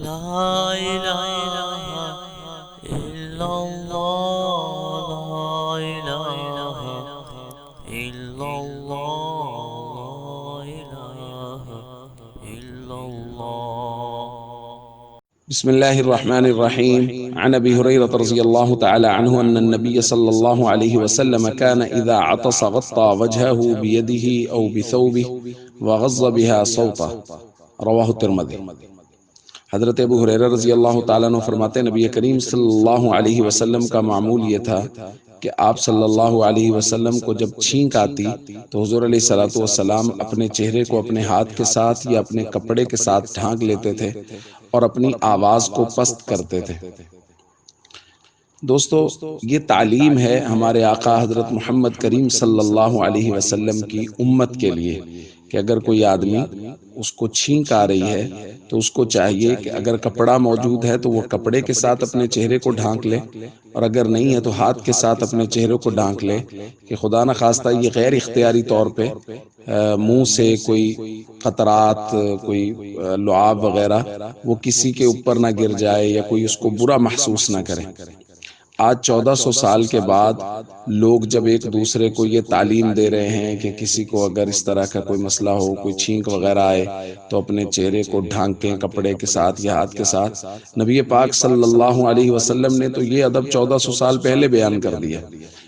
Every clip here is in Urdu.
لا إله إلا الله، لا إله إلا الله، لا إله إلا الله. بسم الله الرحمن الرحيم. عن أبي هريرة رضي الله تعالى عنه أن النبي صلى الله عليه وسلم كان إذا عطس غطى وجهه بيده أو بثوبه وغض بها صوته. رواہ الترمذی۔ حضرت ابو ہریرہ رضی اللہ تعالیٰ عنہ فرماتے ہیں نبی کریم صلی اللہ علیہ وسلم کا معمول یہ تھا کہ آپ صلی اللہ علیہ وسلم کو جب چھینک آتی تو حضور علیہ الصلوۃ والسلام اپنے چہرے کو اپنے ہاتھ کے ساتھ یا اپنے کپڑے کے ساتھ ڈھانک لیتے تھے اور اپنی آواز کو پست کرتے تھے۔ دوستو، یہ تعلیم ہے ہمارے آقا حضرت محمد کریم صلی اللہ علیہ وسلم کی امت کے لیے کہ اگر کوئی آدمی اس کو چھینک آ رہی ہے تو اس کو چاہیے کہ اگر کپڑا موجود ہے تو وہ کپڑے کے ساتھ اپنے چہرے کو ڈھانک لے، اور اگر نہیں ہے تو ہاتھ کے ساتھ اپنے چہرے کو ڈھانک لے کہ خدا نخواستہ یہ غیر اختیاری طور پہ منہ سے کوئی قطرات، کوئی لعاب وغیرہ وہ کسی کے اوپر نہ گر جائے یا کوئی اس کو برا محسوس نہ کرے۔ آج 1400 سال کے بعد لوگ جب ایک دوسرے کو یہ تعلیم دے رہے ہیں کہ کسی کو اگر اس طرح کا کوئی مسئلہ ہو، کوئی چھینک وغیرہ آئے تو اپنے چہرے کو ڈھانکیں کپڑے کے ساتھ یا ہاتھ کے ساتھ، نبی پاک صلی اللہ علیہ وسلم نے تو یہ ادب 1400 سال پہلے بیان کر دیا۔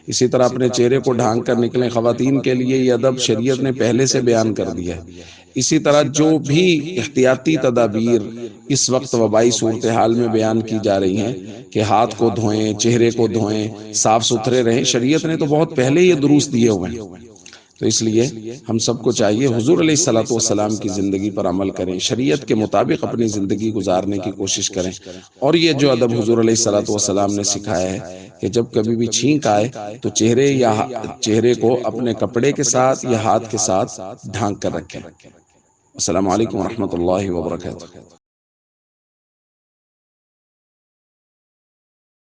اسی طرح اپنے چہرے کو ڈھانک کر نکلیں خواتین کے لیے یہ ادب شریعت نے پہلے سے بیان کر دیا ہے۔ اسی طرح جو بھی احتیاطی تدابیر اس وقت وبائی صورتحال میں بیان کی جا رہی ہیں کہ ہاتھ کو دھوئیں، چہرے کو دھوئیں، صاف ستھرے رہیں، شریعت نے تو بہت پہلے یہ دروس دیے ہوئے ہیں۔ تو اس لیے ہم سب کو چاہیے حضور علیہ الصلوۃ والسلام کی زندگی پر عمل کریں، شریعت کے مطابق اپنی زندگی گزارنے کی کوشش کریں، اور یہ جو ادب حضور علیہ الصلوۃ والسلام نے سکھایا ہے کہ جب کبھی بھی چھینک آئے تو چہرے کو اپنے کپڑے کے ساتھ یا ہاتھ کے ساتھ ڈھانک کر رکھیں۔ السلام علیکم ورحمۃ اللہ وبرکاتہ۔